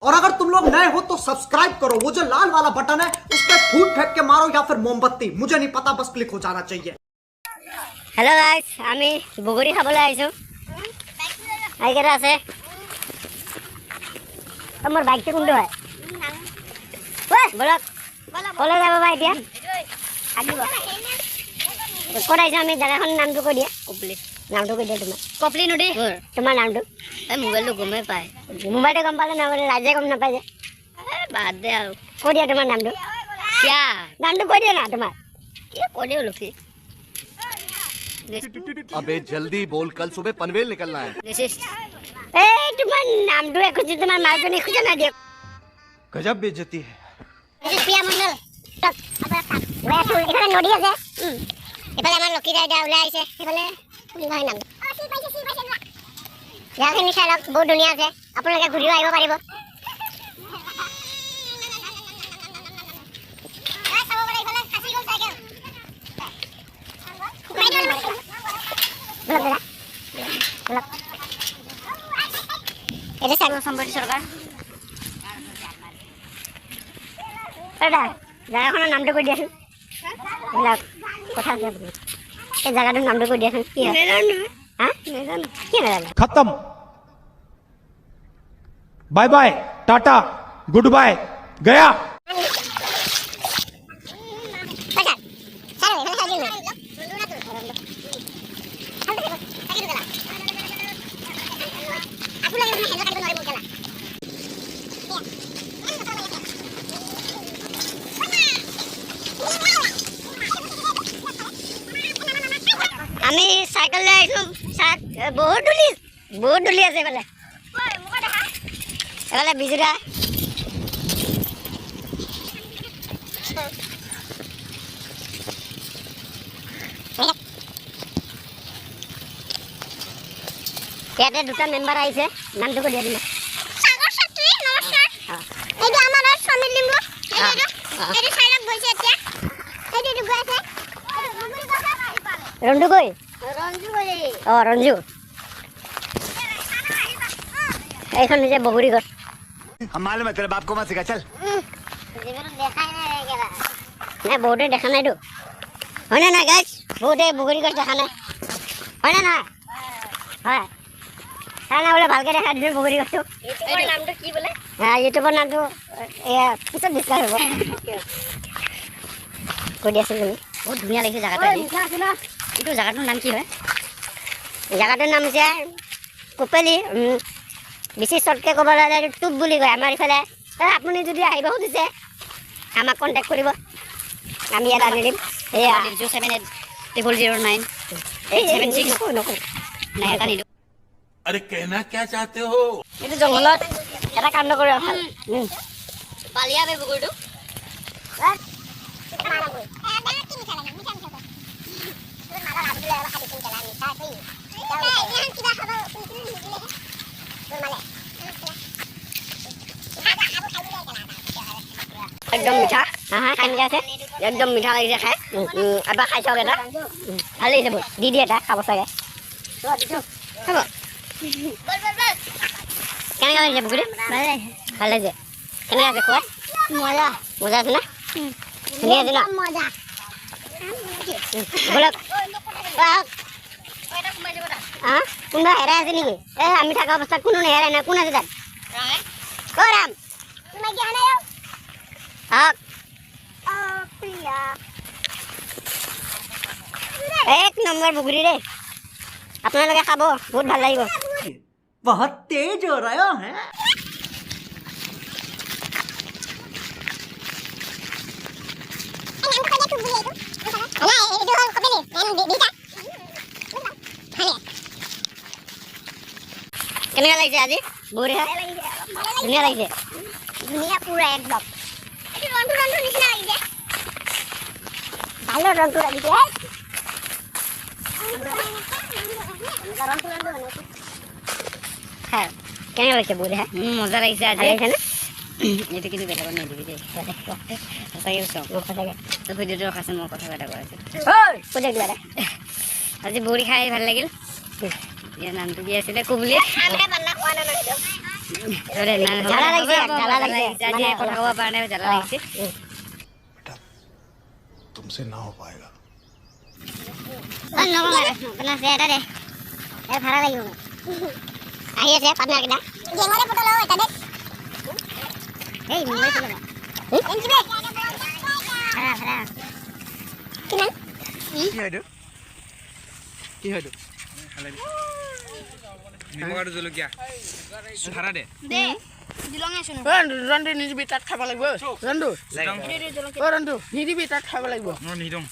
और अगर तुम लोग नए हो तो सब्सक्राइब करो, वो जो लाल वाला बटन है उस पर फूट फेंक के मारो या फिर मोमबत्ती, मुझे नहीं पता, बस क्लिक हो जाना चाहिए। हेलो गाइस, আমি বগৰী খাবলৈ আহিছো। আইকেটা আছে। তোমাৰ বাইকটো কোনটো হয়? ওই বলক। কলে যাব ভাই এতিয়া? আহিব। কোন আহিছে আমি জাগাখন নামটো কৈ দিয়া। কপলি। নামটো কৈ দিয়া তোমাৰ। কপলি নদী। তোমাৰ নামটো? এই মোবাইলটো গমে পায়। মোবাইলটো গম পালে না ৰাজে গম নাপায় যে। বাদ দে আৰু। কৈ দিয়া তোমাৰ নামটো। কিয়া? নামটো কৈ দিয়া না তোমাৰ। কি কৈ দিও লুকি। अबे जल्दी बोल, कल सुबह पनवेल निकलना है। तुम्हार नाम दो एक कुछ तुम्हार मार तो नहीं कुछ ना दियो। गजब बेइज्जती है। पिया मंडल तक मैं तो इधर नोडी আছে এফালে আমাৰ লকি দাদা ওলাই আহিছে এফালে কি হয় নাম জাগাখিনি চাই লওক বহুত ধুনীয়া আছে আপোনালোকে ঘূৰিও আহিব পাৰিব এটা সাগৰ সম্পত্তি সৰকাৰ এটা জায়গাখনৰ নামটো কৈ দিয়াচোন কথা আছে এই জায়গাটোৰ নামটো কৈ দিয়াচোন কি হয় হা নেজানো কি নেজানো खत्म bye bye tata goodbye गया আমি সাইকেল লৈ আহিছো বহুত ধুলি আছে এফালে এফালে বিজুৰা ইয়াতে দুটা মেম্বাৰ আহিছে নামটো কৈ দিয়া দিলে সাগৰ ছাত্ৰী নমস্কাৰ এইটো আমাৰ সমীৰ লিম্বু এইটো সাইডত গৈছে এতিয়া এইটো গৈ আছে ৰঞ্জু গৈ ৰঞ্জু এইখন হৈছে বগৰী গছ हम मालूम है तेरे बाप को मत सिखा, चल। নাই বহুতে দেখা নাইতো হয়নে নাই গাইজ বহুতে বগৰী গছ দেখা নাই হয়নে নাই হয় না বোলে ভালকে দেখা দিছো বগৰী গছটো ইউটিউবৰ নামটো কি বোলে ইউটিউবৰ নামটো এয়া পিছত ডিছকাছ হ'ব কৈ দিয়াচোন তুমি বহুত ধুনীয়া লাগিছে জাগাটো এইটো জাগাটোৰ নাম কি হয় জাগাটোৰ নাম হৈছে কোপেলি বেছি শ্বৰ্টকৈ ক'ব গ'লে টুপ বুলি কয় আমাৰ ইফালে আপুনি যদি আহিব খুজিছে আমাক কণ্টেক্ট কৰিব আমি ইয়াত আনি দিম এয়া 780009 নাই এটা নিদিওঁ अरे कहना क्या चाहते हो? এইটো জংঘলত এটা কাণ্ড কৰি পালিয়া বে বগৰীটো একদম মিঠা কেনেকৈ আছে একদম মিঠা লাগিছে খাই এবাৰ খাই চাওক এটা ভাল লাগিছে বহুত দি দিয়ে এটা খাব চাগে খাব কেনেকৈ লাগিছে বগৰী ভাল লাগিছে কেনেকৈ আছে খোৱাত মজা আছে না ধুনীয়া আছে ন বলক কোনোবা হেৰাই আছে নেকি এই আমি থকা অৱস্থাত কোনো নেহেৰাই নাই কোন আছে তাত অ' ৰাম এক নম্বৰ বগৰী দেই আপোনালোকে খাব বহুত ভাল লাগিব बहुत तेज हो रहा है কেনেকুৱা লাগিছে আজি বগৰী খাই ধুনীয়া লাগিছে ধুনীয়া পুৰা একদম ৰংটো নিচিনা লাগিছে ভালো ৰংটো লাগিছে হ্যাঁ কেনেকুৱা লাগিছে বগৰী খাই মজা লাগিছে আজি লাগিছে নে এইটো কিন্তু বেলেগত নিদিবি দেই সঁচাকৈ কৈছোঁ ভিডিঅ'টো ৰখাচোন মই কথা এটা কৈ আছোঁ কৈ দে কিবা এটা আজি বগৰী খাই ভাল লাগিল ইয়াৰ নামটো কি আছিলে কুবলি জ্বালা লাগিছে আজি কথা ক'ব পৰা নাই জ্বালা লাগিছে तुमसे ना हो पाएगा কেনা এটা দে ভাড়া লাগিব আহি আছে পাৰ্টনাৰ কেইটা গেঙৰে ফটো লও এটা দে এই মোবাইল চলাবা এনজি বে ভাড়া কিমান কি হয়তো নিমখৰ জলকীয়া ভাড়া দে দিলঙে শুনো ৰন্ধু নিদিবি তাত খাব লাগিব ৰন্ধু ৰন্ধু নিদিবি তাত খাব লাগিব নিদিওঁ